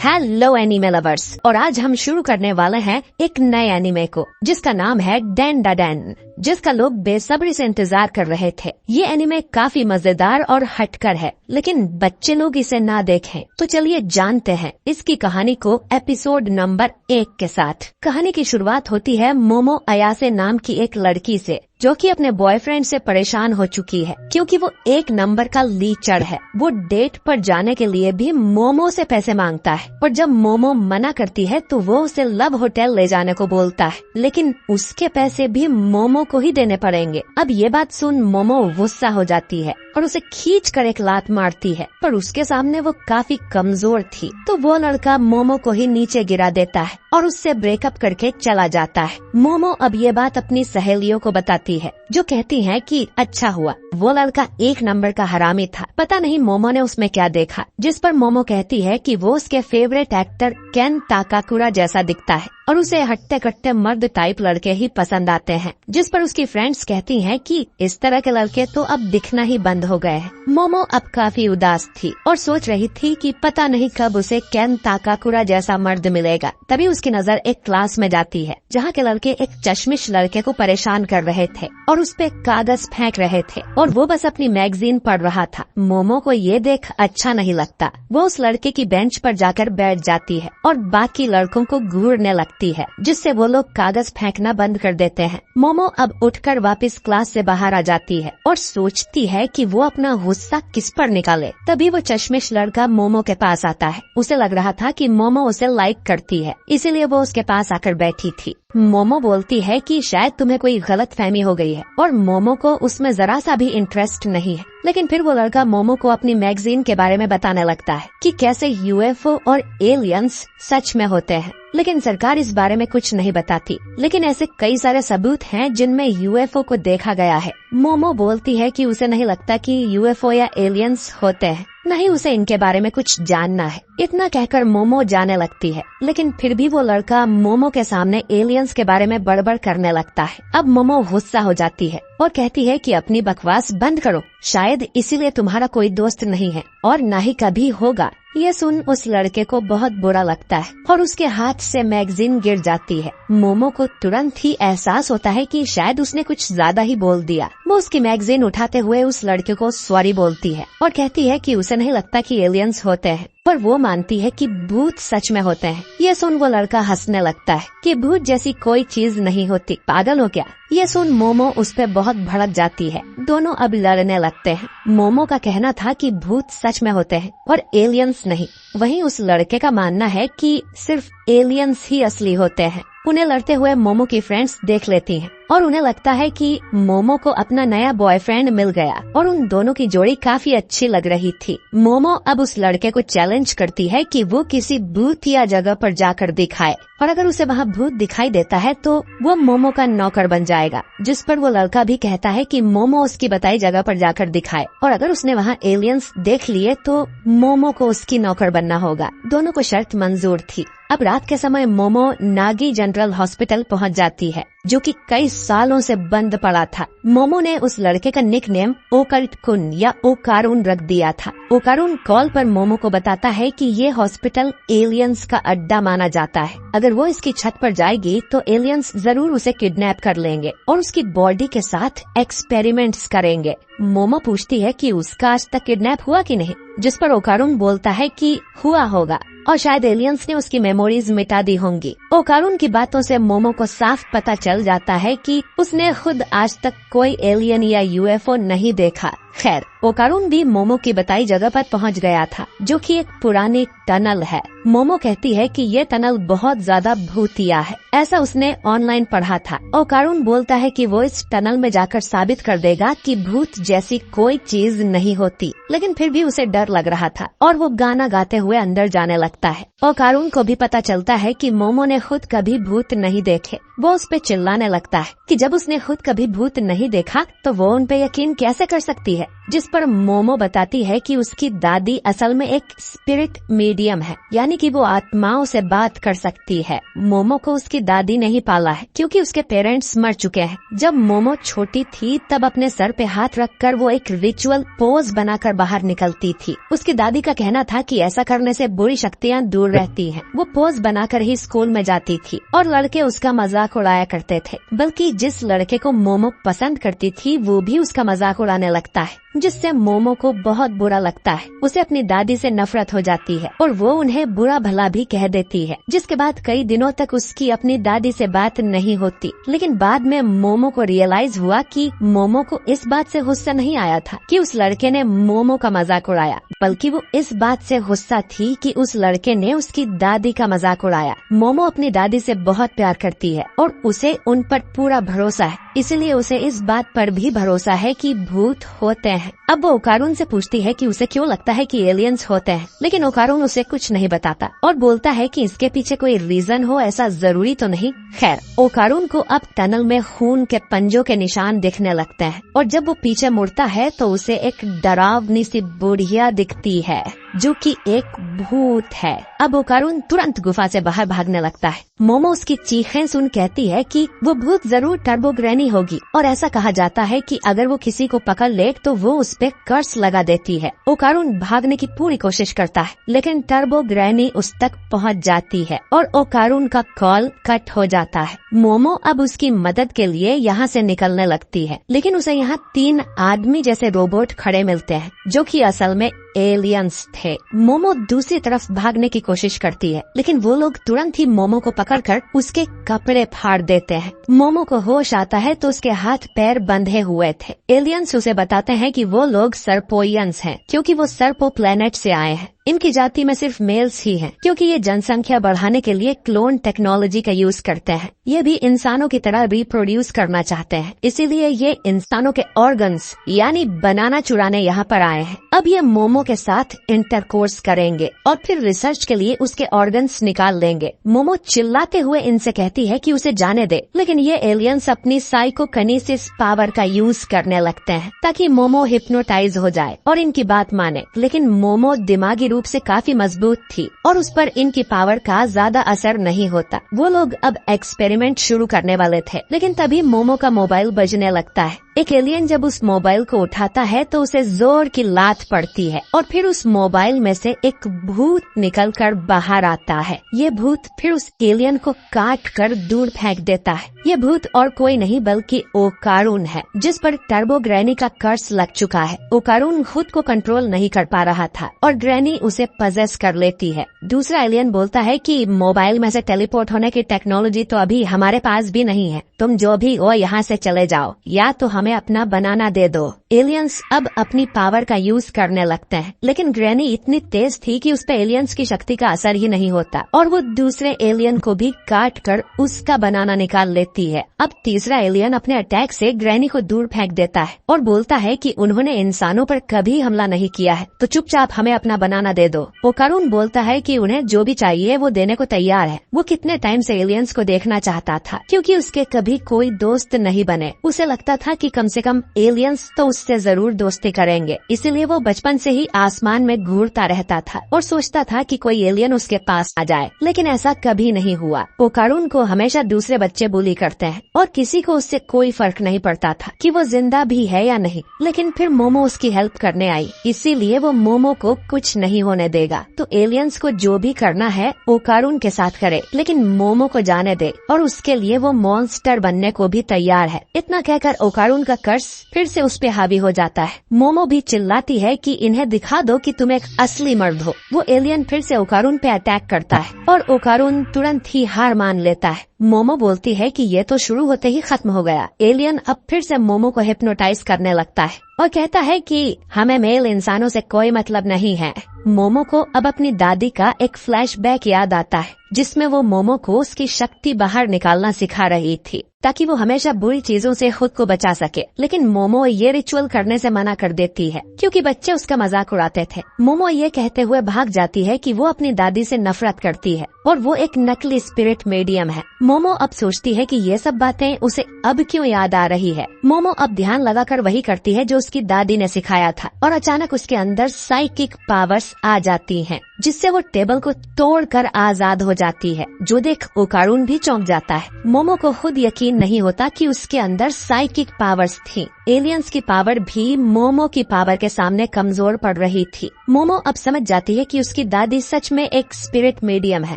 Hello anime lovers, और आज हम शुरू करने वाले हैं एक नए एनिमे को जिसका नाम है डेन डा डेन, जिसका लोग बेसब्री से इंतजार कर रहे थे। ये एनिमे काफी मजेदार और हटकर है, लेकिन बच्चे लोग इसे ना देखें तो चलिए जानते हैं इसकी कहानी को एपिसोड नंबर 1 के साथ। कहानी की शुरुआत होती है मोमो अयासे नाम की एक लड़की से, जो कि अपने बॉयफ्रेंड से परेशान हो चुकी है क्योंकि वो 1 नंबर का लीचड़ है। वो डेट पर जाने के लिए भी मोमो से पैसे मांगता है, और जब मोमो मना करती है तो वो उसे लव होटल ले जाने को बोलता है, लेकिन उसके पैसे भी मोमो को ही देने पड़ेंगे। अब ये बात सुन मोमो गुस्सा हो जाती है और उसे खींच कर एक लात मारती है, पर उसके सामने वो काफी कमजोर थी, तो वो लड़का मोमो को ही नीचे गिरा देता है और उससे ब्रेकअप करके चला जाता है। मोमो अब ये बात अपनी सहेलियों को बताती है, जो कहती हैं कि अच्छा हुआ वो लड़का 1 नंबर का हरामी था, पता नहीं मोमो ने उसमें क्या देखा। जिस पर मोमो कहती है कि वो उसके फेवरेट एक्टर केन ताकाकुरा जैसा दिखता है और उसे हट्टे कट्टे मर्द टाइप लड़के ही पसंद आते हैं। जिस पर उसकी फ्रेंड्स कहती हैं कि इस तरह के लड़के तो अब दिखना ही बंद हो गए हैं। मोमो अब काफी उदास थी और सोच रही थी कि पता नहीं कब उसे केन ताकाकुरा जैसा मर्द मिलेगा। तभी उसकी नजर एक क्लास में जाती है जहाँ के लड़के एक चश्मिश लड़के को परेशान कर रहे थे और उस पे कागज फेंक रहे थे, और वो बस अपनी मैगजीन पढ़ रहा था। मोमो को ये देख अच्छा नहीं लगता। वो उस लड़के की बेंच पर जाकर बैठ जाती है और बाकी लड़कों को घूरने लगती है, जिससे वो लोग कागज फेंकना बंद कर देते हैं। मोमो अब उठकर वापस क्लास से बाहर आ जाती है और सोचती है कि वो अपना गुस्सा किस पर निकाले। तभी वो चश्मिश लड़का मोमो के पास आता है। उसे लग रहा था कि मोमो उसे लाइक करती है, इसीलिए वो उसके पास आकर बैठी थी। मोमो बोलती है कि शायद तुम्हें कोई गलत फहमी हो गई है, और मोमो को उसमें जरा सा भी इंटरेस्ट नहीं है। लेकिन फिर वो लड़का मोमो को अपनी मैगजीन के बारे में बताने लगता है कि कैसे यूएफओ और एलियंस सच में होते हैं, लेकिन सरकार इस बारे में कुछ नहीं बताती। लेकिन ऐसे कई सारे सबूत हैं जिनमें यूएफओ को देखा गया है। मोमो बोलती है कि उसे नहीं लगता कि यूएफओ या एलियंस होते हैं, नहीं उसे इनके बारे में कुछ जानना है। इतना कहकर मोमो जाने लगती है, लेकिन फिर भी वो लड़का मोमो के सामने एलियंस के बारे में बड़बड़ करने लगता है। अब मोमो गुस्सा हो जाती है और कहती है कि अपनी बकवास बंद करो, शायद इसीलिए तुम्हारा कोई दोस्त नहीं है और न ही कभी होगा। ये सुन उस लड़के को बहुत बुरा लगता है और उसके हाथ से मैगजीन गिर जाती है। मोमो को तुरंत ही एहसास होता है कि शायद उसने कुछ ज्यादा ही बोल दिया। वो उसकी मैगजीन उठाते हुए उस लड़के को सॉरी बोलती है और कहती है कि उसे नहीं लगता कि एलियंस होते हैं, पर वो मानती है कि भूत सच में होते हैं। ये सुन वो लड़का हंसने लगता है कि भूत जैसी कोई चीज नहीं होती, पागल हो क्या। ये सुन मोमो उस पे बहुत भड़क जाती है। दोनों अब लड़ने लगते हैं। मोमो का कहना था कि भूत सच में होते हैं और एलियंस नहीं, वहीं उस लड़के का मानना है कि सिर्फ एलियंस ही असली होते हैं। उन्हें लड़ते हुए मोमो की फ्रेंड्स देख लेती हैं और उन्हें लगता है कि मोमो को अपना नया बॉयफ्रेंड मिल गया और उन दोनों की जोड़ी काफी अच्छी लग रही थी। मोमो अब उस लड़के को चैलेंज करती है कि वो किसी भूत या जगह पर जाकर दिखाए, और अगर उसे वहाँ भूत दिखाई देता है तो वो मोमो का नौकर बन जाएगा। जिस पर वो लड़का भी कहता है कि मोमो उसकी बताई जगह पर जाकर दिखाए, और अगर उसने वहाँ एलियंस देख लिए तो मोमो को उसकी नौकर बनना होगा। दोनों को शर्त मंजूर थी। अब रात के समय मोमो नागी जनरल हॉस्पिटल पहुंच जाती है, जो कि कई सालों से बंद पड़ा था। मोमो ने उस लड़के का निकनेम ओकल्ट कुन या ओकारुन रख दिया था। ओकारुन कॉल पर मोमो को बताता है कि ये हॉस्पिटल एलियंस का अड्डा माना जाता है। अगर वो इसकी छत पर जाएगी तो एलियंस जरूर उसे किडनैप कर लेंगे और उसकी बॉडी के साथ एक्सपेरिमेंट्स करेंगे। मोमो पूछती है कि उसका आज तक किडनैप हुआ कि नहीं, जिस पर ओकारुन बोलता है कि हुआ होगा और शायद एलियंस ने उसकी मेमोरीज मिटा दी होंगी। ओकारुन की बातों से मोमो को साफ पता चल जाता है कि उसने खुद आज तक कोई एलियन या यूएफओ नहीं देखा। खैर, ओकारुन भी मोमो की बताई जगह पर पहुंच गया था, जो कि एक पुरानी टनल है। मोमो कहती है कि ये टनल बहुत ज्यादा भूतिया है, ऐसा उसने ऑनलाइन पढ़ा था। ओकारुन बोलता है कि वो इस टनल में जाकर साबित कर देगा कि भूत जैसी कोई चीज नहीं होती, लेकिन फिर भी उसे डर लग रहा था और वो गाना गाते हुए अंदर जाने लगता है। ओकारुन को भी पता चलता है कि मोमो ने खुद कभी भूत नहीं देखे। वो उस पे चिल्लाने लगता है कि जब उसने खुद कभी भूत नहीं देखा तो वो उन पे यकीन कैसे कर सकती है। है, जिस पर मोमो बताती है कि उसकी दादी असल में एक स्पिरिट मीडियम है, यानी कि वो आत्माओं से बात कर सकती है। मोमो को उसकी दादी ने ही पाला है क्योंकि उसके पेरेंट्स मर चुके हैं। जब मोमो छोटी थी तब अपने सर पे हाथ रखकर वो एक रिचुअल पोज बनाकर बाहर निकलती थी। उसकी दादी का कहना था कि ऐसा करने से बुरी शक्तियाँ दूर रहती हैं। वो पोज बनाकर ही स्कूल में जाती थी और लड़के उसका मजाक उड़ाया करते थे, बल्कि जिस लड़के को मोमो पसंद करती थी वो भी उसका मजाक उड़ाने लगता है, जिससे मोमो को बहुत बुरा लगता है। उसे अपनी दादी से नफरत हो जाती है और वो उन्हें बुरा भला भी कह देती है, जिसके बाद कई दिनों तक उसकी अपनी दादी से बात नहीं होती। लेकिन बाद में मोमो को रियलाइज हुआ कि मोमो को इस बात से गुस्सा नहीं आया था कि उस लड़के ने मोमो का मजाक उड़ाया, बल्कि वो इस बात से गुस्सा थी कि उस लड़के ने उसकी दादी का मजाक उड़ाया। मोमो अपनी दादी से बहुत प्यार करती है और उसे उन पर पूरा भरोसा है, इसलिए उसे इस बात पर भी भरोसा है कि भूत होते हैं। अब वो ओकारून से पूछती है कि उसे क्यों लगता है कि एलियंस होते हैं, लेकिन ओकारून उसे कुछ नहीं बताता और बोलता है कि इसके पीछे कोई रीजन हो ऐसा जरूरी तो नहीं। खैर, ओकारून को अब टनल में खून के पंजों के निशान दिखने लगते हैं और जब वो पीछे मुड़ता है तो उसे एक डरावनी सी बुढ़िया दिखती है जो कि एक भूत है। अब ओकारून तुरंत गुफा से बाहर भागने लगता है। मोमो उसकी चीखें सुन कहती है कि वो भूत जरूर टर्बो ग्रैनी होगी और ऐसा कहा जाता है कि अगर वो किसी को पकड़ ले तो वो उस पे कर्स लगा देती है। ओकारून भागने की पूरी कोशिश करता है, लेकिन टर्बो ग्रैनी उस तक पहुंच जाती है और ओकारून का कॉल कट हो जाता है। मोमो अब उसकी मदद के लिए यहाँ से निकलने लगती है, लेकिन उसे यहाँ 3 आदमी जैसे रोबोट खड़े मिलते हैं जो कि असल में एलियंस थे। मोमो दूसरी तरफ भागने की कोशिश करती है, लेकिन वो लोग तुरंत ही मोमो को पकड़कर उसके कपड़े फाड़ देते हैं। मोमो को होश आता है तो उसके हाथ पैर बंधे हुए थे। एलियंस उसे बताते हैं कि वो लोग सर्पोइयंस हैं, क्योंकि वो सर्पो प्लेनेट से आए हैं। इनकी जाति में सिर्फ मेल्स ही हैं, क्योंकि ये जनसंख्या बढ़ाने के लिए क्लोन टेक्नोलॉजी का यूज करते हैं। ये भी इंसानों की तरह रिप्रोड्यूस करना चाहते हैं, इसीलिए ये इंसानों के ऑर्गन्स यानी बनाना चुराने यहाँ पर आए हैं। अब ये मोमो के साथ इंटरकोर्स करेंगे और फिर रिसर्च के लिए उसके ऑर्गन्स निकाल लेंगे। मोमो चिल्लाते हुए इनसे कहती है कि उसे जाने दे, लेकिन ये एलियंस अपनी साइकोकिनेसिस पावर का यूज करने लगते हैं ताकि मोमो हिप्नोटाइज हो जाए और इनकी बात माने। लेकिन मोमो दिमागी रूप से काफी मजबूत थी और उस पर इनकी पावर का ज्यादा असर नहीं होता। वो लोग अब एक्सपेरिमेंट शुरू करने वाले थे, लेकिन तभी मोमो का मोबाइल बजने लगता है। एक एलियन जब उस मोबाइल को उठाता है तो उसे जोर की लात पड़ती है और फिर उस मोबाइल में से एक भूत निकलकर बाहर आता है। ये भूत फिर उस एलियन को काट कर दूर फेंक देता है। ये भूत और कोई नहीं बल्कि ओकारून है, जिस पर टर्बो ग्रैनी का कर्स लग चुका है। ओकारून खुद को कंट्रोल नहीं कर पा रहा था और ग्रैनी उसे पजेस कर लेती है। दूसरा एलियन बोलता है कि मोबाइल में से टेलीपोर्ट होने की टेक्नोलॉजी तो अभी हमारे पास भी नहीं है, तुम जो भी हो यहाँ से चले जाओ या तो हमें अपना बनाना दे दो। एलियंस अब अपनी पावर का यूज करने लगते हैं, लेकिन ग्रैनी इतनी तेज थी कि उस पे एलियंस की शक्ति का असर ही नहीं होता और वो दूसरे एलियन को भी काट कर उसका बनाना निकाल लेती है। अब तीसरा एलियन अपने अटैक से ग्रैनी को दूर फेंक देता है और बोलता है कि उन्होंने इंसानों पर कभी हमला नहीं किया है, तो चुपचाप हमें अपना बनाना दे दो। ओकारून बोलता है कि उन्हें जो भी चाहिए वो देने को तैयार है। वो कितने टाइम से एलियंस को देखना चाहता था, क्योंकि उसके कभी कोई दोस्त नहीं बने। उसे लगता था कि कम से कम एलियंस तो उससे जरूर दोस्ती करेंगे, इसीलिए वो बचपन से ही आसमान में घूरता रहता था और सोचता था कि कोई एलियन उसके पास आ जाए, लेकिन ऐसा कभी नहीं हुआ। ओकारून को हमेशा दूसरे बच्चे बुली करते हैं और किसी को उससे कोई फर्क नहीं पड़ता था कि वो जिंदा भी है या नहीं। लेकिन फिर मोमो उसकी हेल्प करने आई, इसीलिए वो मोमो को कुछ नहीं होने देगा। तो एलियंस को जो भी करना है ओकारून के साथ करे, लेकिन मोमो को जाने दे और उसके लिए वो मॉन्स्टर बनने को भी तैयार है। इतना कहकर ओकारून का कर्स फिर से उस पे हावी हो जाता है। मोमो भी चिल्लाती है कि इन्हें दिखा दो कि तुम एक असली मर्द हो। वो एलियन फिर से ओकारून पे अटैक करता है और ओकारून तुरंत ही हार मान लेता है। मोमो बोलती है कि ये तो शुरू होते ही खत्म हो गया। एलियन अब फिर से मोमो को हिप्नोटाइज करने लगता है और कहता है कि हमें मेल इंसानों से कोई मतलब नहीं है। मोमो को अब अपनी दादी का एक फ्लैशबैक याद आता है, जिसमें वो मोमो को उसकी शक्ति बाहर निकालना सिखा रही थी ताकि वो हमेशा बुरी चीजों से खुद को बचा सके। लेकिन मोमो ये रिचुअल करने से मना कर देती है क्योंकि बच्चे उसका मजाक उड़ाते थे। मोमो ये कहते हुए भाग जाती है कि वो अपनी दादी से नफरत करती है और वो एक नकली स्पिरिट मीडियम है। मोमो अब सोचती है कि ये सब बातें उसे अब क्यों याद आ रही है। मोमो अब ध्यान लगाकर वही करती है जो उसकी दादी ने सिखाया था और अचानक उसके अंदर साइकिक पावर्स आ जाती हैं, जिससे वो टेबल को तोड़कर आजाद हो जाती है, जो देख ओकारून भी चौंक जाता है। मोमो को खुद यकीन नहीं होता कि उसके अंदर साइकिक पावर्स थी। एलियंस की पावर भी मोमो की पावर के सामने कमजोर पड़ रही थी। मोमो अब समझ जाती है कि उसकी दादी सच में एक स्पिरिट मीडियम है।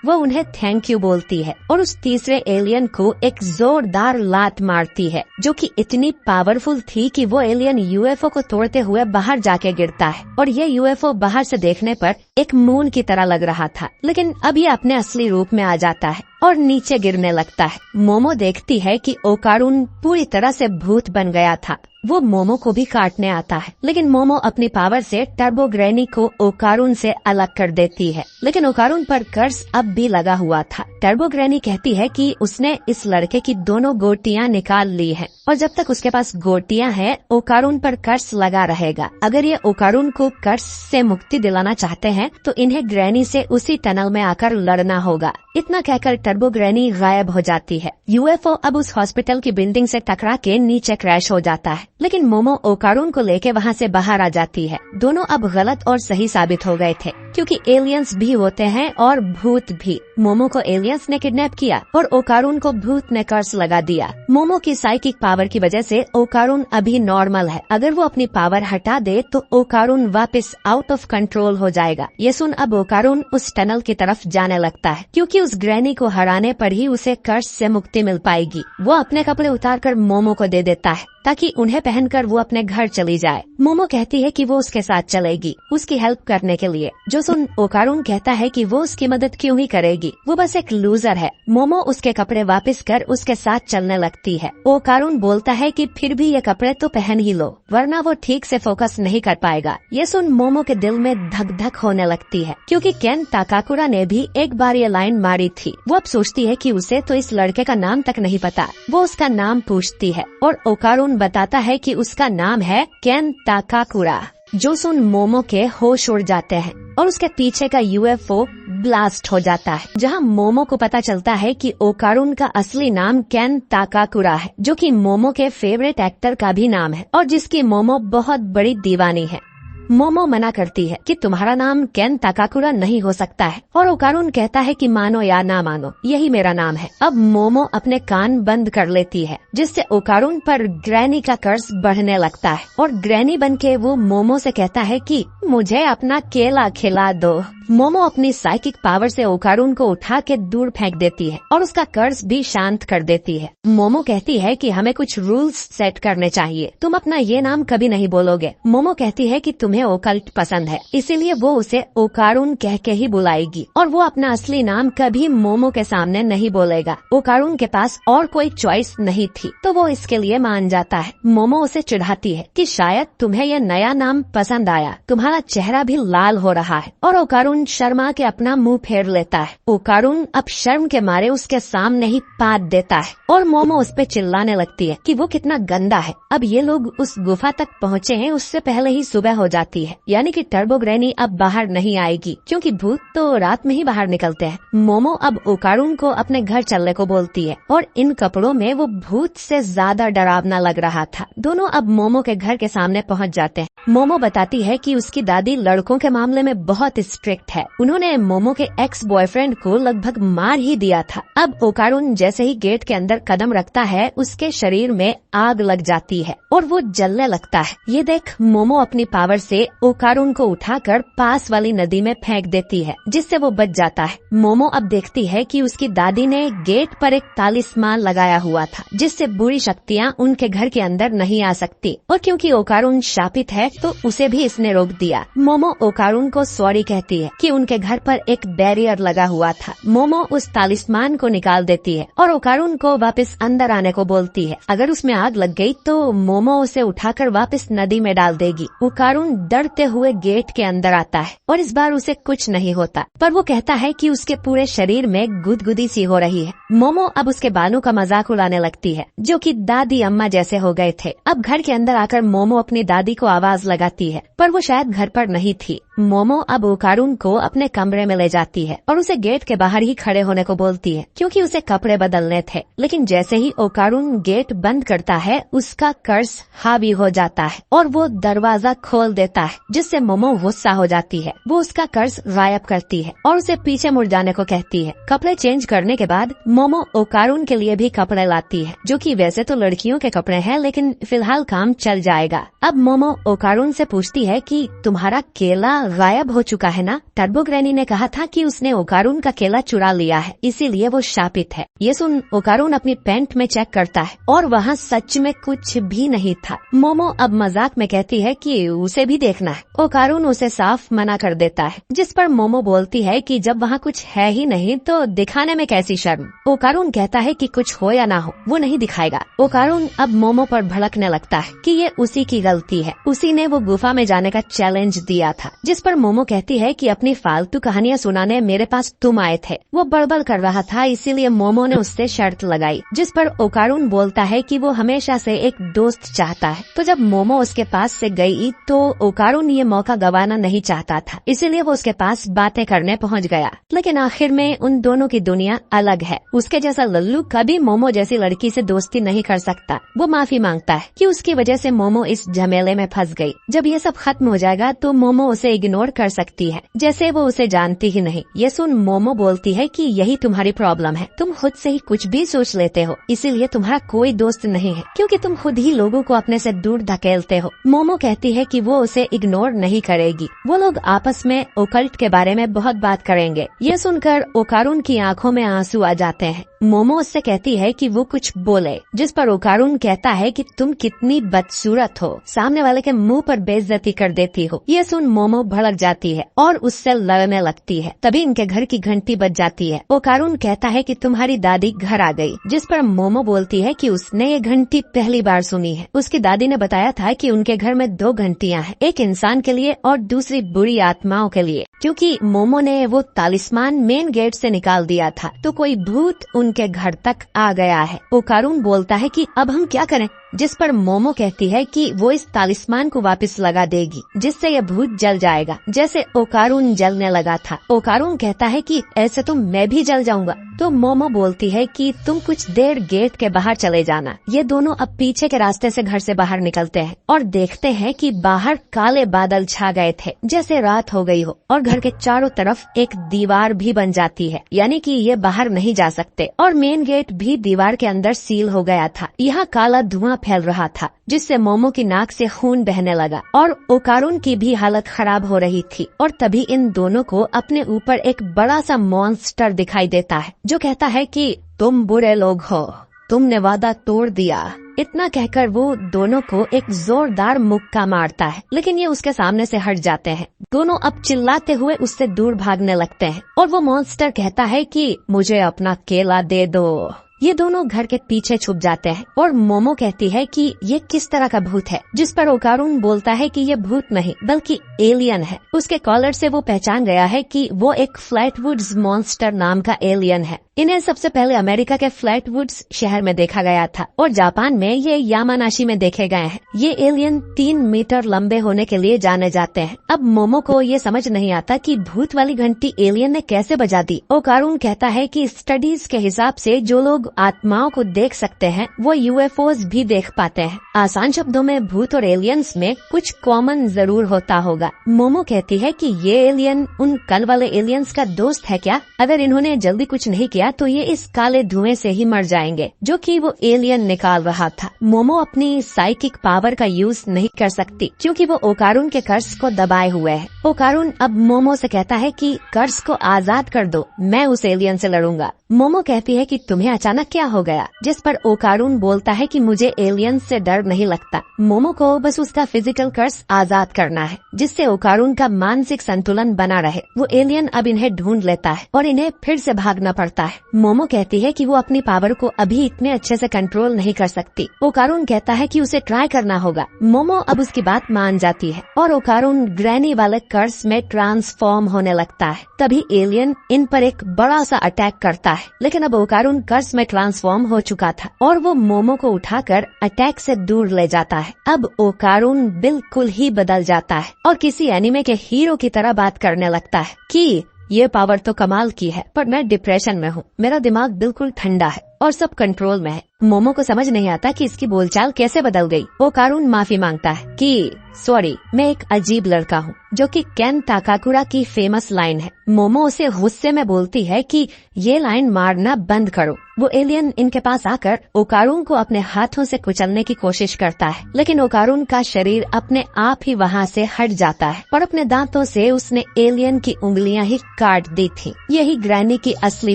वो उन्हें थैंक यू बोलती है और उस तीसरे एलियन को एक जोरदार लात मारती है, जो कि इतनी पावरफुल थी कि वो एलियन यूएफओ को तोड़ते हुए बाहर जाके गिरता है। और ये यूएफओ बाहर से देखने पर एक मून की तरह लग रहा था, लेकिन अब ये अपने असली रूप में आ जाता है और नीचे गिरने लगता है। मोमो देखती है कि ओकारून पूरी तरह से भूत बन गया था। वो मोमो को भी काटने आता है, लेकिन मोमो अपनी पावर से टर्बो ग्रैनी को ओकारून से अलग कर देती है। लेकिन ओकारून पर कर्स अब भी लगा हुआ था। टर्बो ग्रैनी कहती है कि उसने इस लड़के की दोनों गोटियां निकाल ली हैं और जब तक उसके पास गोटियां हैं, ओकारून पर कर्स लगा रहेगा। अगर ये ओकारून को कर्स से मुक्ति दिलाना चाहते हैं तो इन्हें ग्रैनी से उसी टनल में आकर लड़ना होगा। इतना कहकर टर्बो ग्रैनी गायब हो जाती है। यूएफओ अब उस हॉस्पिटल की बिल्डिंग से टकरा के नीचे क्रैश हो जाता है, लेकिन मोमो ओकारून को लेके वहाँ से बाहर आ जाती है। दोनों अब गलत और सही साबित हो गए थे, क्योंकि एलियंस भी होते हैं और भूत भी। मोमो को एलियंस ने किडनैप किया और ओकारून को भूत ने कर्स लगा दिया। मोमो की साइकिक पावर की वजह से ओकारून अभी नॉर्मल है। अगर वो अपनी पावर हटा दे तो ओकारून वापस आउट ऑफ कंट्रोल हो जाएगा। ये सुन अब ओकारून उस टनल की तरफ जाने लगता है, क्योंकि उस ग्रैनी को हराने पर ही उसे कर्स से मुक्ति मिल पाएगी। वो अपने कपड़े उतारकर मोमो को दे देता है ताकि उन्हें पहनकर वो अपने घर चली जाए। मोमो कहती है कि वो उसके साथ चलेगी, उसकी हेल्प करने के लिए, जो सुन ओकारून कहता है कि वो उसकी मदद क्यों ही करेगी, वो बस एक लूजर है। मोमो उसके कपड़े वापस कर उसके साथ चलने लगती है। ओकारून बोलता है कि फिर भी ये कपड़े तो पहन ही लो, वरना वो ठीक से फोकस नहीं कर पाएगा। ये सुन मोमो के दिल में धक धक होने लगती है, क्योंकि केन ताकाकुरा ने भी एक बार ये लाइन मारी थी। वो अब सोचती है कि उसे तो इस लड़के का नाम तक नहीं पता। वो उसका नाम पूछती है और ओकारून बताता है कि उसका नाम है केन ताकाकुरा। जो सुन मोमो के होश उड़ जाते हैं और उसके पीछे का यूएफओ ब्लास्ट हो जाता है, जहां मोमो को पता चलता है कि ओकारून का असली नाम केन ताकाकुरा है, जो कि मोमो के फेवरेट एक्टर का भी नाम है और जिसकी मोमो बहुत बड़ी दीवानी है। मोमो मना करती है कि तुम्हारा नाम केन ताकाकुरा नहीं हो सकता है, और ओकारून कहता है कि मानो या ना मानो, यही मेरा नाम है। अब मोमो अपने कान बंद कर लेती है, जिससे ओकारून पर ग्रैनी का कर्ज बढ़ने लगता है और ग्रैनी बनके वो मोमो से कहता है कि मुझे अपना केला खिला दो। मोमो अपनी साइकिक पावर से ओकारून को उठा के दूर फेंक देती है और उसका कर्ज भी शांत कर देती है। मोमो कहती है कि हमें कुछ रूल्स सेट करने चाहिए, तुम अपना ये नाम कभी नहीं बोलोगे। मोमो कहती है कि तुम्हें ओकल्ट पसंद है, इसीलिए वो उसे ओकारून कह के ही बुलाएगी और वो अपना असली नाम कभी मोमो के सामने नहीं बोलेगा। ओकारून के पास और कोई चॉइस नहीं थी, तो वो इसके लिए मान जाता है। मोमो उसे चिढ़ाती है कि शायद तुम्हें ये नया नाम पसंद आया, तुम्हारा चेहरा भी लाल हो रहा है, और ओकारून शर्मा के अपना मुंह फेर लेता है। ओकारून अब शर्म के मारे उसके सामने ही पाद देता है और मोमो उस पे चिल्लाने लगती है कि वो कितना गंदा है। अब ये लोग उस गुफा तक पहुँचे हैं उससे पहले ही सुबह हो जाती है, यानी कि टर्बो ग्रैनी अब बाहर नहीं आएगी, क्योंकि भूत तो रात में ही बाहर निकलते हैं। मोमो अब ओकारून को अपने घर चलने को बोलती है और इन कपड़ों में वो भूत से ज्यादा डरावना लग रहा था। दोनों अब मोमो के घर के सामने पहुँच जाते हैं। मोमो बताती है कि उसकी दादी लड़कों के मामले में बहुत स्ट्रिक्ट है, उन्होंने मोमो के एक्स बॉयफ्रेंड को लगभग मार ही दिया था। अब ओकारून जैसे ही गेट के अंदर कदम रखता है उसके शरीर में आग लग जाती है और वो जलने लगता है। ये देख मोमो अपनी पावर से ओकारून को उठाकर पास वाली नदी में फेंक देती है, जिससे वो बच जाता है। मोमो अब देखती है कि उसकी दादी ने गेट पर एक तालिस्मान लगाया हुआ था, जिससे बुरी शक्तियाँ उनके घर के अंदर नहीं आ सकती, और क्योंकि ओकारून शापित है तो उसे भी इसने रोक दिया। मोमो ओकारून को सॉरी कहती है कि उनके घर पर एक बैरियर लगा हुआ था। मोमो उस तालिस्मान को निकाल देती है और ओकारून को वापस अंदर आने को बोलती है। अगर उसमें आग लग गई तो मोमो उसे उठाकर वापस नदी में डाल देगी। ओकारून डरते हुए गेट के अंदर आता है और इस बार उसे कुछ नहीं होता, पर वो कहता है कि उसके पूरे शरीर में गुदगुदी सी हो रही है। मोमो अब उसके बालों का मजाक उड़ाने लगती है, जो कि दादी अम्मा जैसे हो गए थे। अब घर के अंदर आकर मोमो अपनी दादी को आवाज लगाती है, पर वो शायद घर पर नहीं थी। मोमो अब ओकारून को अपने कमरे में ले जाती है और उसे गेट के बाहर ही खड़े होने को बोलती है क्योंकि उसे कपड़े बदलने थे। लेकिन जैसे ही ओकारून गेट बंद करता है उसका कर्ज हावी हो जाता है और वो दरवाजा खोल देता है, जिससे मोमो गुस्सा हो जाती है। वो उसका कर्ज गायब करती है और उसे पीछे मुड़ जाने को कहती है। कपड़े चेंज करने के बाद मोमो ओकारून के लिए भी कपड़े लाती है, जो कि वैसे तो लड़कियों के कपड़े हैं लेकिन फिलहाल काम चल जाएगा। अब मोमो ओकारून से पूछती है कि तुम्हारा केला गायब हो चुका है ना? टर्बो ग्रैनी ने कहा था कि उसने ओकारून का केला चुरा लिया है, इसीलिए वो शापित है। ये सुन ओकारून अपनी पैंट में चेक करता है और वहाँ सच में कुछ भी नहीं था। मोमो अब मजाक में कहती है कि उसे भी देखना है। ओकारून उसे साफ मना कर देता है, जिस पर मोमो बोलती है कि जब वहाँ कुछ है ही नहीं तो दिखाने में कैसी शर्म। ओकारून कहता है कि कुछ हो या ना हो वो नहीं दिखाएगा। ओकारून अब मोमो पर भड़कने लगता है कि ये उसी की गलती है, उसी ने वो गुफा में जाने का चैलेंज दिया था। जिस पर मोमो कहती है कि अपनी फालतू कहानियां सुनाने मेरे पास तुम आए थे। वो बड़बड़ कर रहा था, इसीलिए मोमो ने उससे शर्त लगाई, जिस पर ओकारून बोलता है कि वो हमेशा से एक दोस्त चाहता है। तो जब मोमो उसके पास से गई तो ओकारून ये मौका गंवाना नहीं चाहता था, इसीलिए वो उसके पास बातें करने पहुंच गया। लेकिन आखिर में उन दोनों की दुनिया अलग है। उसके जैसा लल्लू कभी मोमो जैसी लड़की से दोस्ती नहीं कर सकता। वो माफी मांगता है कि उसकी वजह से मोमो इस झमेले में फंस गई। जब ये सब खत्म हो जाएगा तो मोमो उसे इग्नोर कर सकती है, जैसे वो उसे जानती ही नहीं। ये सुन मोमो बोलती है कि यही तुम्हारी प्रॉब्लम है, तुम खुद से ही कुछ भी सोच लेते हो, इसीलिए तुम्हारा कोई दोस्त नहीं है, क्योंकि तुम खुद ही लोगों को अपने से दूर धकेलते हो। मोमो कहती है कि वो उसे इग्नोर नहीं करेगी। वो लोग आपस में ओकल्ट के बारे में बहुत बात करेंगे। ये सुनकर ओकारून की आंखों में आंसू आ जाते हैं। मोमो उससे कहती है कि वो कुछ बोले, जिस पर ओकारून कहता है कि तुम कितनी बदसूरत हो, सामने वाले के मुंह पर बेइज्जती कर देती हो। ये सुन मोमो भड़क जाती है और उससे लड़ने लगती है। तभी इनके घर की घंटी बज जाती है। ओकारून कहता है कि तुम्हारी दादी घर आ गई, जिस पर मोमो बोलती है कि उसने ये घंटी पहली बार सुनी है। उसकी दादी ने बताया था कि उनके घर में 2 घंटियां हैं, एक इंसान के लिए और दूसरी बुरी आत्माओं के लिए, क्योंकि मोमो ने वो तालिस्मान मेन गेट से निकाल दिया था तो कोई भूत उनके घर तक आ गया है। ओकारून बोलता है कि अब हम क्या करें, जिस पर मोमो कहती है कि वो इस तालिस्मान को वापस लगा देगी, जिससे यह भूत जल जाएगा, जैसे ओकारून जलने लगा था। ओकारून कहता है कि ऐसे तो मैं भी जल जाऊंगा। तो मोमो बोलती है कि तुम कुछ देर गेट के बाहर चले जाना। ये दोनों अब पीछे के रास्ते से घर से बाहर निकलते हैं और देखते हैं कि बाहर काले बादल छा गए थे, जैसे रात हो गई हो, और घर के चारों तरफ एक दीवार भी बन जाती है, यानी कि ये बाहर नहीं जा सकते। और मेन गेट भी दीवार के अंदर सील हो गया था। यहाँ काला धुआं फैल रहा था, जिससे मोमो की नाक से खून बहने लगा और ओकारून की भी हालत खराब हो रही थी। और तभी इन दोनों को अपने ऊपर एक बड़ा सा मॉन्स्टर दिखाई देता है, जो कहता है कि तुम बुरे लोग हो, तुमने वादा तोड़ दिया। इतना कहकर वो दोनों को एक जोरदार मुक्का मारता है, लेकिन ये उसके सामने से हट जाते हैं। दोनों अब चिल्लाते हुए उससे दूर भागने लगते हैं और वो मॉन्स्टर कहता है कि मुझे अपना केला दे दो। ये दोनों घर के पीछे छुप जाते हैं और मोमो कहती है कि ये किस तरह का भूत है, जिस पर ओकारून बोलता है कि ये भूत नहीं बल्कि एलियन है। उसके कॉलर से वो पहचान गया है कि वो एक फ्लैटवुड्स मॉन्स्टर नाम का एलियन है। इन्हें सबसे पहले अमेरिका के फ्लैटवुड्स शहर में देखा गया था और जापान में ये यामानाशी में देखे गए हैं। ये एलियन 3 मीटर लंबे होने के लिए जाने जाते हैं। अब मोमो को ये समझ नहीं आता कि भूत वाली घंटी एलियन ने कैसे बजा दी। ओकारून कहता है कि स्टडीज के हिसाब से जो लोग आत्माओं को देख सकते हैं वो यूएफओज भी देख पाते हैं। आसान शब्दों में भूत और एलियंस में कुछ कॉमन जरूर होता होगा। मोमो कहती है कि ये एलियन उन कल वाले एलियंस का दोस्त है क्या? अगर इन्होंने जल्दी कुछ नहीं किया तो ये इस काले धुएं से ही मर जाएंगे, जो कि वो एलियन निकाल रहा था। मोमो अपनी साइकिक पावर का यूज नहीं कर सकती क्योंकि वो ओकारून के कर्ज को दबाए हुए है। ओकारून अब मोमो से कहता है कि कर्ज को आजाद कर दो, मैं उस एलियन से लड़ूंगा। मोमो कहती है कि तुम्हें अचानक क्या हो गया, जिस पर ओकारून बोलता है कि मुझे एलियन से डर नहीं लगता। मोमो को बस उसका फिजिकल कर्ज आजाद करना है, जिससे ओकारून का मानसिक संतुलन बना रहे। वो एलियन अब इन्हें ढूंढ लेता है और इन्हें फिर से भागना पड़ता है। मोमो कहती है कि वो अपनी पावर को अभी इतने अच्छे से कंट्रोल नहीं कर सकती। ओकारून कहता है कि उसे ट्राई करना होगा। मोमो अब उसकी बात मान जाती है और ओकारून ग्रैनी वाले कर्स में ट्रांसफॉर्म होने लगता है। तभी एलियन इन पर एक बड़ा सा अटैक करता है, लेकिन अब ओकारून कर्स में ट्रांसफॉर्म हो चुका था और वो मोमो को उठाकर अटैक से दूर ले जाता है। अब ओकारून बिल्कुल ही बदल जाता है और किसी एनिमे के हीरो की तरह बात करने लगता है कि ये पावर तो कमाल की है, पर मैं डिप्रेशन में हूँ, मेरा दिमाग बिल्कुल ठंडा है और सब कंट्रोल में है। मोमो को समझ नहीं आता कि इसकी बोलचाल कैसे बदल गई। ओकारून माफी मांगता है कि सॉरी, मैं एक अजीब लड़का हूँ, जो कि केन ताकाकुरा की फेमस लाइन है। मोमो उसे गुस्से में बोलती है कि ये लाइन मारना बंद करो। वो एलियन इनके पास आकर ओकारून को अपने हाथों से कुचलने की कोशिश करता है, लेकिन ओकारून का शरीर अपने आप ही वहाँ से हट जाता है और अपने दांतों से उसने एलियन की उंगलियां ही काट दी थी। यही ग्रैनी की असली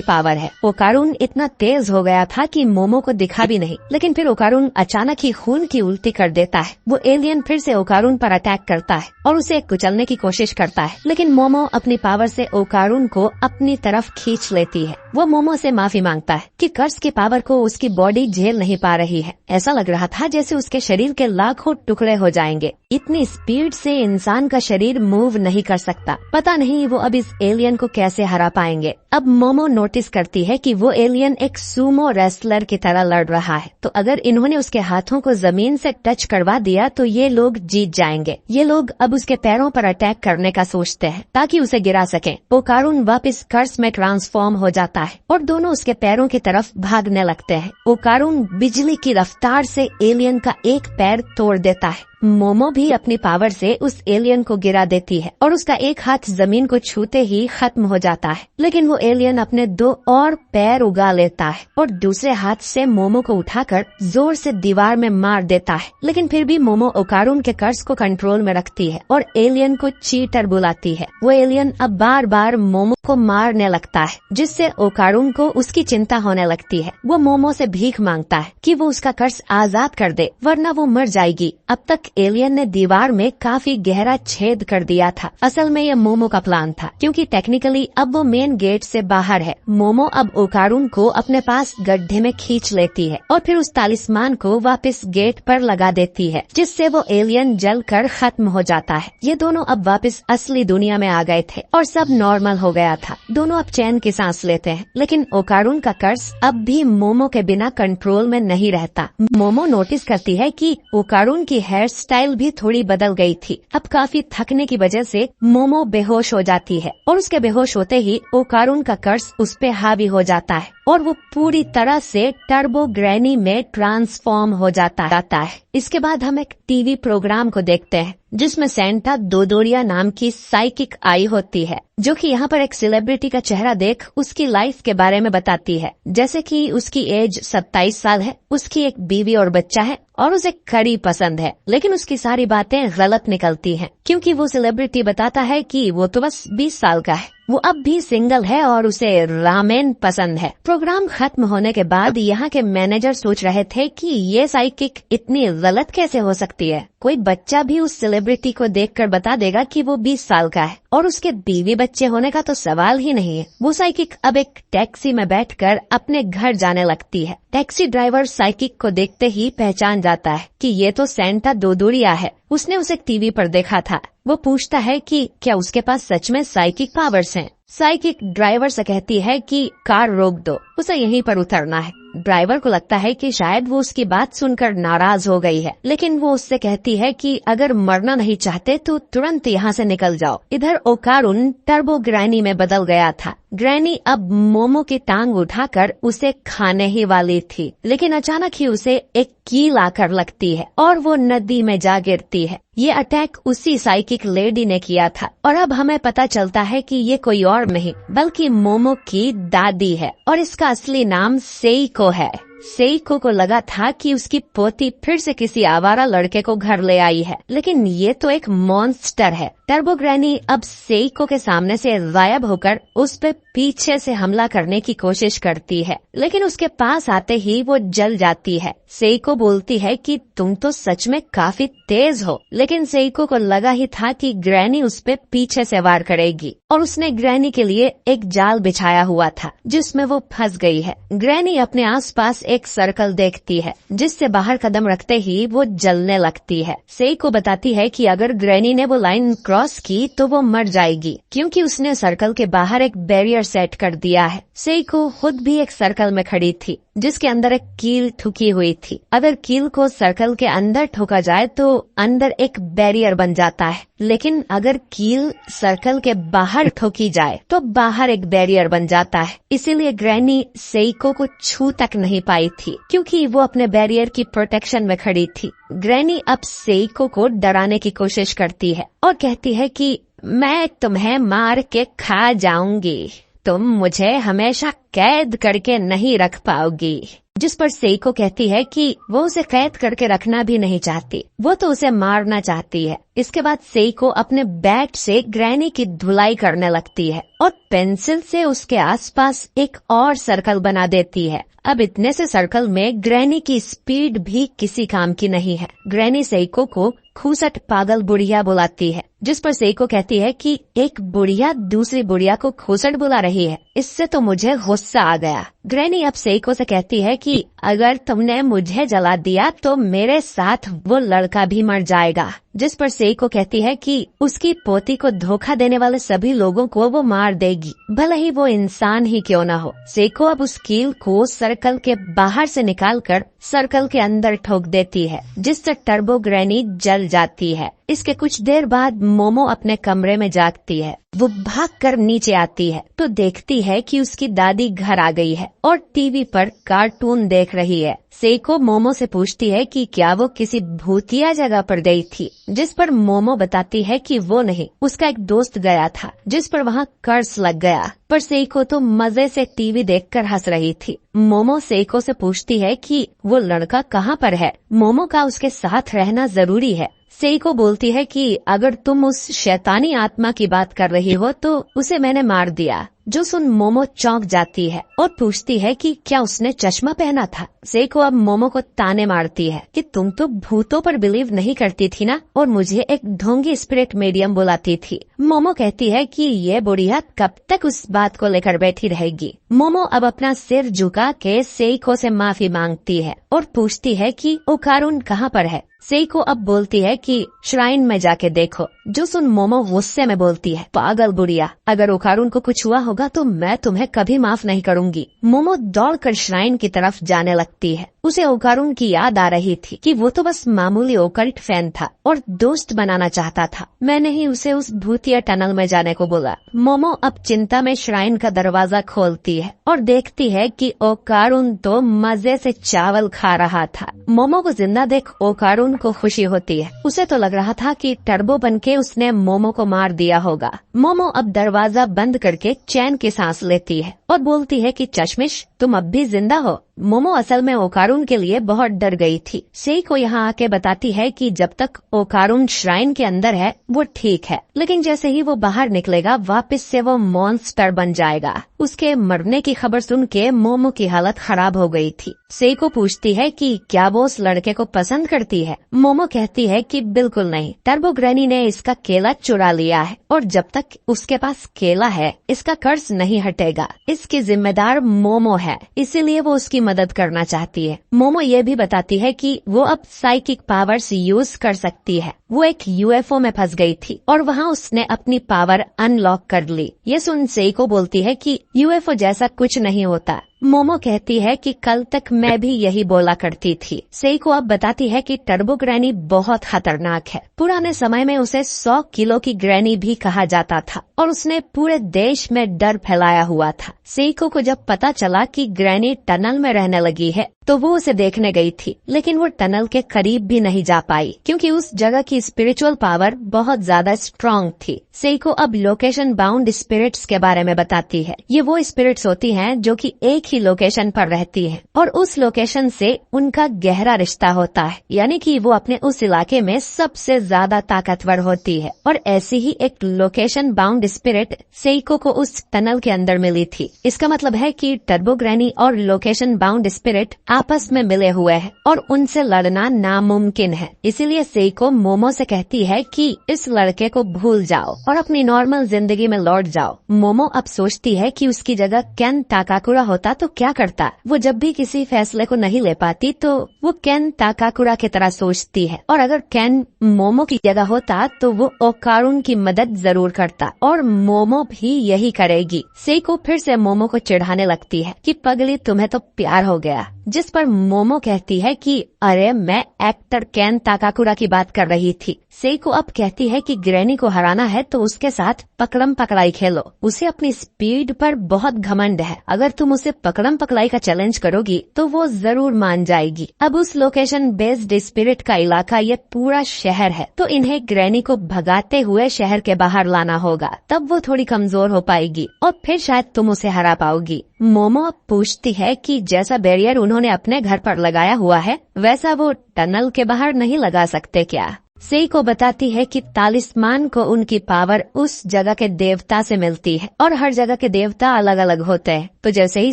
पावर है। ओकारून इतना तेज हो गया था कि मोमो को दिखा भी नहीं, लेकिन फिर ओकारून अचानक ही खून की उल्टी कर देता है। वो एलियन फिर से ओकारून पर अटैक करता है और उसे कुचलने की कोशिश करता है, लेकिन मोमो अपनी पावर से ओकारून को अपनी तरफ खींच लेती है। वो मोमो से माफी मांगता है कि कर्स की पावर को उसकी बॉडी झेल नहीं पा रही है। ऐसा लग रहा था जैसे उसके शरीर के लाखों टुकड़े हो जाएंगे। इतनी स्पीड से इंसान का शरीर मूव नहीं कर सकता। पता नहीं वो अब इस एलियन को कैसे हरा पाएंगे। अब मोमो नोटिस करती है कि वो एलियन एक सूमो रेसलर की तरह लड़ रहा है, तो अगर इन्होंने उसके हाथों को जमीन से टच करवा दिया तो ये लोग जीत जाएंगे। ये लोग अब उसके पैरों पर अटैक करने का सोचते हैं ताकि उसे गिरा सकें। ओकारून वापस कर्स में ट्रांसफॉर्म हो जाता है और दोनों उसके पैरों की तरफ भागने लगते हैं। ओकारून बिजली की रफ्तार से एलियन का एक पैर तोड़ देता है। मोमो भी अपनी पावर से उस एलियन को गिरा देती है और उसका एक हाथ जमीन को छूते ही खत्म हो जाता है, लेकिन वो एलियन अपने 2 और पैर उगा लेता है और दूसरे हाथ से मोमो को उठाकर जोर से दीवार में मार देता है। लेकिन फिर भी मोमो ओकारून के कर्स को कंट्रोल में रखती है और एलियन को चीटर बुलाती है। वो एलियन अब बार बार मोमो को मारने लगता है, जिससे ओकारून को उसकी चिंता होने लगती है। वो मोमो से भीख मांगता है कि वो उसका कर्स आजाद कर दे, वरना वो मर जाएगी। अब तक एलियन ने दीवार में काफी गहरा छेद कर दिया था। असल में ये मोमो का प्लान था, क्योंकि टेक्निकली अब वो मेन गेट से बाहर है। मोमो अब ओकारून को अपने पास गड्ढे में खींच लेती है और फिर उस तालिस्मान को वापस गेट पर लगा देती है, जिससे वो एलियन जलकर खत्म हो जाता है। ये दोनों अब वापस असली दुनिया में आ गए थे और सब नॉर्मल हो गया था। दोनों अब चैन की सांस लेते हैं, लेकिन ओकारून का कर्स अब भी मोमो के बिना कंट्रोल में नहीं रहता। मोमो नोटिस करती है कि ओकारून की हेयर स्टाइल भी थोड़ी बदल गई थी। अब काफी थकने की वजह से मोमो बेहोश हो जाती है और उसके बेहोश होते ही ओकारून का कर्स उस पे हावी हो जाता है और वो पूरी तरह से टर्बो ग्रैनी में ट्रांसफॉर्म हो जाता है। इसके बाद हम एक टीवी प्रोग्राम को देखते हैं जिसमें सेंटा डोडोरिया नाम की साइकिक आई होती है, जो कि यहाँ पर एक सेलिब्रिटी का चेहरा देख उसकी लाइफ के बारे में बताती है। जैसे कि उसकी एज 27 साल है, उसकी एक बीवी और बच्चा है और उसे करी पसंद है, लेकिन उसकी सारी बातें गलत निकलती हैं, क्योंकि वो सेलिब्रिटी बताता है कि वो तो बस 20 साल का है, वो अब भी सिंगल है और उसे रामेन पसंद है। प्रोग्राम खत्म होने के बाद यहाँ के मैनेजर सोच रहे थे कि ये साइकिक इतनी गलत कैसे हो सकती है। कोई बच्चा भी उस सेलिब्रिटी को देखकर बता देगा कि वो 20 साल का है और उसके बीवी बच्चे होने का तो सवाल ही नहीं है। वो साइकिक अब एक टैक्सी में बैठकर अपने घर जाने लगती है। टैक्सी ड्राइवर साइकिक को देखते ही पहचान जाता है कि ये तो सेंटा डोडोरिया है। उसने उसे टीवी पर देखा था। वो पूछता है कि क्या उसके पास सच में साइकिक पावर्स हैं। साइकिक ड्राइवर से कहती है कि कार रोक दो, उसे यहीं पर उतरना है। ड्राइवर को लगता है कि शायद वो उसकी बात सुनकर नाराज हो गई है, लेकिन वो उससे कहती है कि अगर मरना नहीं चाहते तो तुरंत यहाँ से निकल जाओ। इधर ओकारून टर्बो ग्रैनी में बदल गया था। ग्रैनी अब मोमो की टांग उठाकर उसे खाने ही वाली थी, लेकिन अचानक ही उसे एक कील आकर लगती है और वो नदी में जा गिरती है। ये अटैक उसी साइकिक लेडी ने किया था और अब हमें पता चलता है कि ये कोई और नहीं बल्कि मोमो की दादी है और इसका असली नाम सेइको है। सेइको को लगा था कि उसकी पोती फिर से किसी आवारा लड़के को घर ले आई है, लेकिन ये तो एक मॉन्स्टर है। टर्बो ग्रैनी अब सेइको के सामने से गायब होकर उस पे पीछे से हमला करने की कोशिश करती है, लेकिन उसके पास आते ही वो जल जाती है। सेइको बोलती है कि तुम तो सच में काफी तेज हो, लेकिन सेइको को लगा ही था कि ग्रैनी उस पे पीछे से वार करेगी और उसने ग्रैनी के लिए एक जाल बिछाया हुआ था जिसमें वो फंस गई है। ग्रैनी अपने आसपास एक सर्कल देखती है जिससे बाहर कदम रखते ही वो जलने लगती है। सेइको बताती है कि अगर ग्रैनी ने वो लाइन क्रॉस की तो वो मर जाएगी क्योंकि उसने सर्कल के बाहर एक बैरियर सेट कर दिया है। सेइको खुद भी एक सर्कल में खड़ी थी जिसके अंदर एक कील ठुकी हुई थी। अगर कील को सर्कल के अंदर ठोका जाए तो अंदर एक बैरियर बन जाता है, लेकिन अगर कील सर्कल के बाहर ठोकी जाए तो बाहर एक बैरियर बन जाता है। इसीलिए ग्रैनी सेइको को छू तक नहीं पाई थी क्योंकि वो अपने बैरियर की प्रोटेक्शन में खड़ी थी। ग्रैनी अब सेइको को डराने की कोशिश करती है और कहती है कि मैं तुम्हें मार के खा जाऊंगी, तुम मुझे हमेशा कैद करके नहीं रख पाओगी। जिस पर सेइको कहती है कि वो उसे कैद करके रखना भी नहीं चाहती, वो तो उसे मारना चाहती है। इसके बाद सेइको अपने बैट से ग्रैनी की धुलाई करने लगती है और पेंसिल से उसके आसपास एक और सर्कल बना देती है। अब इतने से सर्कल में ग्रैनी की स्पीड भी किसी काम की नहीं है। ग्रैनी सेइको को खूसट पागल बुढ़िया बुलाती है, जिस पर सेइको कहती है कि एक बुढ़िया दूसरी बुढ़िया को खूसट बुला रही है, इससे तो मुझे गुस्सा आ गया। ग्रैनी अब सेइको से कहती है कि अगर तुमने मुझे जला दिया तो मेरे साथ वो लड़का भी मर जाएगा। जिस पर सेइको कहती है कि उसकी पोती को धोखा देने वाले सभी लोगों को वो मार देगी, भले ही वो इंसान ही क्यों न हो। सेइको अब उस कील को सर्कल के बाहर से निकालकर सर्कल के अंदर ठोक देती है, जिससे टर्बो ग्रैनी जल जाती है। इसके कुछ देर बाद मोमो अपने कमरे में जागती है। वो भागकर नीचे आती है तो देखती है कि उसकी दादी घर आ गई है और टीवी पर कार्टून देख रही है। सेइको मोमो से पूछती है कि क्या वो किसी भूतिया जगह पर गई थी, जिस पर मोमो बताती है कि वो नहीं, उसका एक दोस्त गया था जिस पर वहाँ कर्ज लग गया। पर सेइको तो मजे से टीवी देखकर हंस रही थी। मोमो सेइको से पूछती है कि वो लड़का कहाँ पर है, मोमो का उसके साथ रहना जरूरी है। सेइको बोलती है कि अगर तुम उस शैतानी आत्मा की बात कर रही हो तो उसे मैंने मार दिया। जो सुन मोमो चौंक जाती है और पूछती है कि क्या उसने चश्मा पहना था। सेइको अब मोमो को ताने मारती है कि तुम तो भूतों पर बिलीव नहीं करती थी ना, और मुझे एक ढोंगी स्पिरिट मीडियम बुलाती थी। मोमो कहती है कि ये बुढ़िया कब तक उस बात को लेकर बैठी रहेगी। मोमो अब अपना सिर झुका के सेइको से माफी मांगती है और पूछती है कि ओकारुन कहाँ पर है। सेइको अब बोलती है कि श्राइन में जाके देखो। जो सुन मोमो गुस्से में बोलती है, पागल बुढ़िया, अगर ओकारुन को कुछ हुआ होगा तो मैं तुम्हें कभी माफ नहीं करूंगी। मोमो दौड़कर श्राइन की तरफ जाने लगती है। उसे ओकारुन की याद आ रही थी कि वो तो बस मामूली ओकल्ट फैन था और दोस्त बनाना चाहता था। मैंने ही उसे उस भूतिया टनल में जाने को बोला। मोमो अब चिंता में श्राइन का दरवाजा खोलती है और देखती है कि ओकारुन तो मजे से चावल खा रहा था। मोमो को जिंदा देख ओकारुन को खुशी होती है। उसे तो लग रहा था कि टर्बो बनके उसने मोमो को मार दिया होगा। मोमो अब दरवाजा बंद करके चैन की सांस लेती है और बोलती है कि चश्मिश, तुम अब भी जिंदा हो। मोमो असल में ओकारुन के लिए बहुत डर गई थी। सेइको यहाँ आके बताती है कि जब तक ओकारुन श्राइन के अंदर है वो ठीक है, लेकिन जैसे ही वो बाहर निकलेगा वापस से वो मॉन्स्टर बन जाएगा। उसके मरने की खबर सुन के मोमो की हालत खराब हो गई थी। सेइको पूछती है कि क्या वो उस लड़के को पसंद करती है। मोमो कहती है कि बिल्कुल नहीं, टर्बो ग्रैनी ने इसका केला चुरा लिया है और जब तक उसके पास केला है इसका कर्ज नहीं हटेगा। इसकी जिम्मेदार मोमो है, इसीलिए वो उसकी मदद करना चाहती है। मोमो ये भी बताती है कि वो अब साइकिक पावर्स यूज कर सकती है। वो एक यूएफओ में फंस गई थी और वहाँ उसने अपनी पावर अनलॉक कर ली। ये सुन सेइको बोलती है कि यूएफओ जैसा कुछ नहीं होता। मोमो कहती है कि कल तक मैं भी यही बोला करती थी। सेइको अब बताती है कि टर्बो ग्रैनी बहुत खतरनाक है। पुराने समय में उसे 100 किलो की ग्रैनी भी कहा जाता था और उसने पूरे देश में डर फैलाया हुआ था। सेइको को जब पता चला कि ग्रैनी टनल में रहने लगी है तो वो उसे देखने गई थी, लेकिन वो टनल के करीब भी नहीं जा पाई क्योंकि उस जगह की स्पिरिचुअल पावर बहुत ज्यादा स्ट्रांग थी। सेइको अब लोकेशन बाउंड स्पिरिट्स के बारे में बताती है। ये वो स्पिरिट्स होती हैं जो कि एक ही लोकेशन पर रहती है और उस लोकेशन से उनका गहरा रिश्ता होता है, यानी कि वो अपने उस इलाके में सबसे ज्यादा ताकतवर होती है। और ऐसी ही एक लोकेशन बाउंड स्पिरिट सेइको को उस टनल के अंदर मिली थी। इसका मतलब है कि टर्बो ग्रैनी और लोकेशन बाउंड स्पिरिट आपस में मिले हुए हैं और उनसे लड़ना नामुमकिन है। इसीलिए सेइको मोमो से कहती है कि इस लड़के को भूल जाओ और अपनी नॉर्मल जिंदगी में लौट जाओ। मोमो अब सोचती है कि उसकी जगह केन ताकाकुरा होता तो क्या करता। वो जब भी किसी फैसले को नहीं ले पाती तो वो केन ताकाकुरा की तरह सोचती है, और अगर केन मोमो की जगह होता तो वो ओकारुन की मदद जरूर करता और मोमो भी यही करेगी। सेइको फिर से मोमो को चिढ़ाने लगती है कि पगली, तुम्हें तो प्यार हो गया, जिस पर मोमो कहती है कि अरे मैं एक्टर केन ताकाकुरा की बात कर रही थी। सेइको अब कहती है कि ग्रैनी को हराना है तो उसके साथ पकड़म पकड़ाई खेलो। उसे अपनी स्पीड पर बहुत घमंड है। अगर तुम उसे पकड़म पकड़ाई का चैलेंज करोगी तो वो जरूर मान जाएगी। अब उस लोकेशन बेस्ड स्पिरिट का इलाका ये पूरा शहर है, तो इन्हें ग्रैनी को भगाते हुए शहर के बाहर लाना होगा, तब वो थोड़ी कमजोर हो पाएगी और फिर शायद तुम उसे हरा पाओगी। मोमो अब पूछती है कि जैसा बैरियर उन्होंने अपने घर पर लगाया हुआ है वैसा वो टनल के बाहर नहीं लगा सकते क्या। सेइको बताती है कि तालिस्मान को उनकी पावर उस जगह के देवता से मिलती है और हर जगह के देवता अलग अलग होते हैं। तो जैसे ही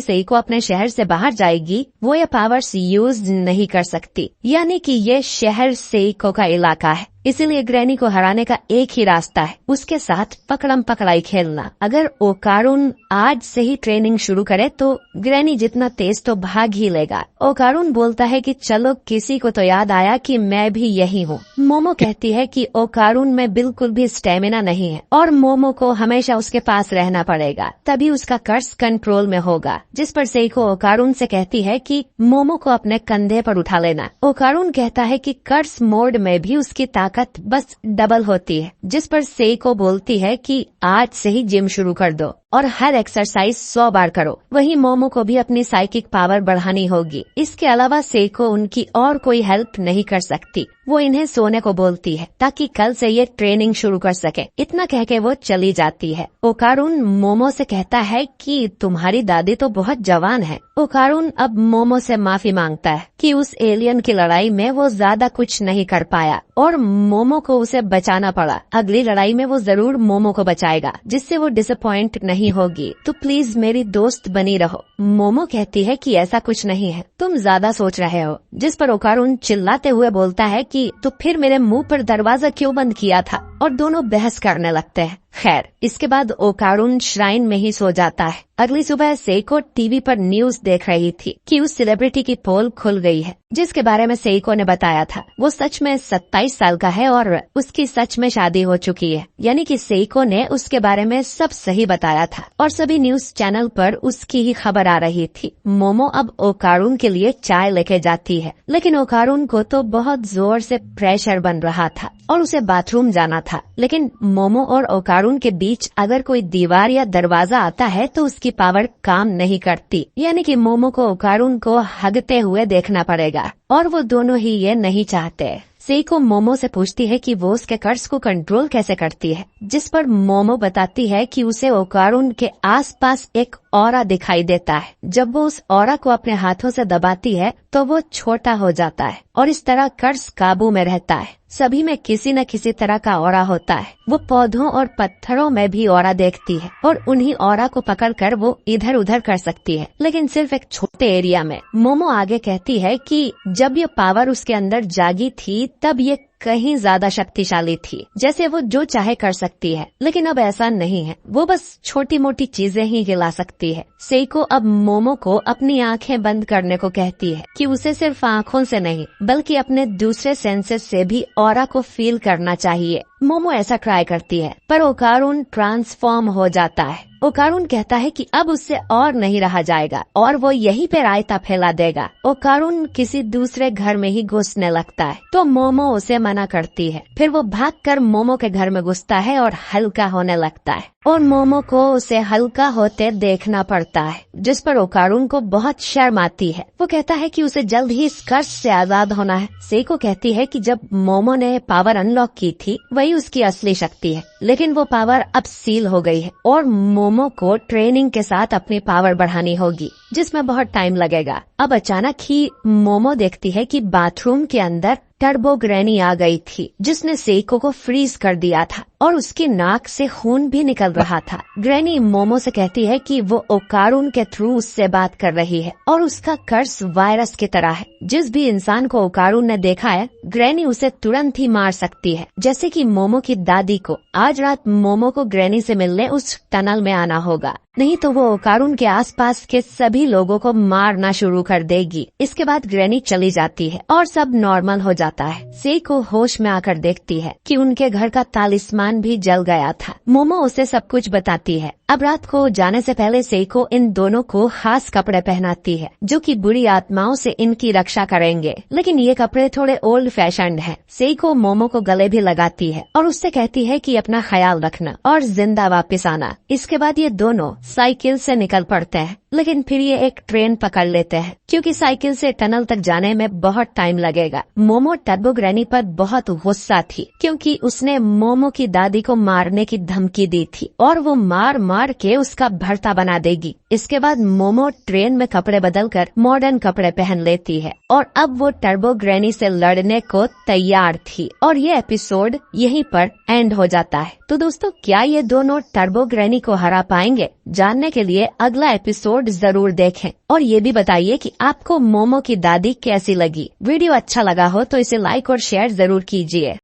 सेइको अपने शहर से बाहर जाएगी वो ये पावर्स यूज नहीं कर सकती, यानी कि ये शहर सेइको का इलाका है। इसीलिए ग्रैनी को हराने का एक ही रास्ता है, उसके साथ पकड़म पकड़ाई खेलना। अगर ओकारुन आज से ही ट्रेनिंग शुरू करे तो ग्रैनी जितना तेज तो भाग ही लेगा। ओकारुन बोलता है कि चलो, किसी को तो याद आया कि मैं भी यही हूँ। मोमो कहती है कि ओकारुन में बिल्कुल भी स्टेमिना नहीं है और मोमो को हमेशा उसके पास रहना पड़ेगा, तभी उसका कर्स कंट्रोल में होगा। जिस पर सेइको ओकारुन से कहती है कि मोमो को अपने कंधे पर उठा लेना। ओकारुन कहता है कि कर्स मोड में भी उसकी ताकत बस डबल होती है, जिस पर सेइको बोलती है कि आज से ही जिम शुरू कर दो और हर एक्सरसाइज 100 बार करो। वहीं मोमो को भी अपनी साइकिक पावर बढ़ानी होगी। इसके अलावा सेइको उनकी और कोई हेल्प नहीं कर सकती। वो इन्हें सोने को बोलती है ताकि कल से ये ट्रेनिंग शुरू कर सके। इतना कह के वो चली जाती है। ओकारुन मोमो से कहता है कि तुम्हारी दादी तो बहुत जवान है। ओकारुन अब मोमो से माफी मांगता है कि उस एलियन की लड़ाई में वो ज्यादा कुछ नहीं कर पाया और मोमो को उसे बचाना पड़ा। अगली लड़ाई में वो जरूर मोमो को बचाएगा, जिससे वो डिसअपॉइंट नहीं होगी। तो प्लीज मेरी दोस्त बनी रहो। मोमो कहती है कि ऐसा कुछ नहीं है, तुम ज्यादा सोच रहे हो। जिस पर ओकारुन चिल्लाते हुए बोलता है कि तो फिर मेरे मुंह पर दरवाजा क्यों बंद किया था, और दोनों बहस करने लगते हैं। खैर, इसके बाद ओकारुन श्राइन में ही सो जाता है। अगली सुबह सेइको टीवी पर न्यूज देख रही थी कि उस सेलिब्रिटी की पोल खुल गई है, जिसके बारे में सेइको ने बताया था। वो सच में 27 साल का है और उसकी सच में शादी हो चुकी है, यानी कि सेइको ने उसके बारे में सब सही बताया था और सभी न्यूज चैनल पर उसकी ही खबर आ रही थी। मोमो अब ओकारुन के लिए चाय लेके जाती है, लेकिन ओकारुन को तो बहुत जोर से प्रेशर बन रहा था और उसे बाथरूम जाना था। लेकिन मोमो और ओकारुन के बीच अगर कोई दीवार या दरवाजा आता है तो उसकी पावर काम नहीं करती, यानी कि मोमो को ओकारुन को हगते हुए देखना पड़ेगा और वो दोनों ही ये नहीं चाहते। सेइको मोमो से पूछती है कि वो उसके कर्ज को कंट्रोल कैसे करती है, जिस पर मोमो बताती है कि उसे ओकारुन के आसपास एक ऑरा दिखाई देता है। जब वो उस ऑरा को अपने हाथों से दबाती है तो वो छोटा हो जाता है और इस तरह कर्ज काबू में रहता है। सभी में किसी न किसी तरह का ऑरा होता है। वो पौधों और पत्थरों में भी ऑरा देखती है और उन्हीं ऑरा को पकड़कर वो इधर उधर कर सकती है, लेकिन सिर्फ एक छोटे एरिया में। मोमो आगे कहती है कि जब ये पावर उसके अंदर जागी थी तब ये कहीं ज्यादा शक्तिशाली थी, जैसे वो जो चाहे कर सकती है, लेकिन अब ऐसा नहीं है। वो बस छोटी मोटी चीजें ही गिला सकती है। सेइको अब मोमो को अपनी आंखें बंद करने को कहती है कि उसे सिर्फ आंखों से नहीं बल्कि अपने दूसरे सेंसेस से भी ऑरा को फील करना चाहिए। मोमो ऐसा ट्राई करती है पर ओकारुन ट्रांसफॉर्म हो जाता है। ओकारुन कहता है कि अब उससे और नहीं रहा जाएगा और वो यहीं पे रायता फैला देगा। ओकारुन किसी दूसरे घर में ही घुसने लगता है तो मोमो उसे मना करती है। फिर वो भागकर मोमो के घर में घुसता है और हल्का होने लगता है और मोमो को उसे हल्का होते देखना पड़ता है, जिस पर ओकारुन को बहुत शर्म आती है। वो कहता है कि उसे जल्द ही इस कर्ज से आजाद होना है। सेइको कहती है कि जब मोमो ने पावर अनलॉक की थी वही उसकी असली शक्ति है, लेकिन वो पावर अब सील हो गई है और मोमो को ट्रेनिंग के साथ अपनी पावर बढ़ानी होगी, जिसमें बहुत टाइम लगेगा। अब अचानक ही मोमो देखती है कि बाथरूम के अंदर टर्बो ग्रैनी आ गई थी, जिसने सेइको को फ्रीज कर दिया था और उसकी नाक से खून भी निकल रहा था। ग्रैनी मोमो से कहती है कि वो ओकारून के थ्रू उससे बात कर रही है और उसका कर्स वायरस की तरह है। जिस भी इंसान को ओकारून ने देखा है, ग्रैनी उसे तुरंत ही मार सकती है। जैसे कि मोमो की दादी को। आज रात मोमो को ग्रैनी से मिलने उस टनल में आना होगा, नहीं तो वो ओकारून के आसपास के सभी लोगों को मारना शुरू कर देगी। इसके बाद ग्रैनी चली जाती है और सब नॉर्मल हो जाता है। सेइको होश में आकर देखती है कि उनके घर का तालिस्मान भी जल गया था। मोमो उसे सब कुछ बताती है। अब रात को जाने से पहले सेइको इन दोनों को खास कपड़े पहनाती है, जो कि बुरी आत्माओं से इनकी रक्षा करेंगे। लेकिन ये कपड़े थोड़े ओल्ड फैशन्ड हैं। सेइको मोमो को गले भी लगाती है और उससे कहती है कि अपना ख्याल रखना और जिंदा वापस आना। इसके बाद ये दोनों साइकिल से निकल पड़ते हैं, लेकिन फिर ये एक ट्रेन पकड़ लेते हैं क्योंकि साइकिल से टनल तक जाने में बहुत टाइम लगेगा। मोमो टर्बो ग्रैनी पर बहुत गुस्सा थी क्योंकि उसने मोमो की दादी को मारने की धमकी दी थी और वो मार मार के उसका भरता बना देगी। इसके बाद मोमो ट्रेन में कपड़े बदलकर मॉडर्न कपड़े पहन लेती है और अब वो टर्बो ग्रैनी से लड़ने को तैयार थी और ये एपिसोड यहीं पर एंड हो जाता है। तो दोस्तों, क्या ये दोनों टर्बो ग्रैनी को हरा पाएंगे? जानने के लिए अगला एपिसोड जरूर देखें और ये भी बताइए कि आपको मोमो की दादी कैसी लगी। वीडियो अच्छा लगा हो तो इसे लाइक और शेयर जरूर कीजिए।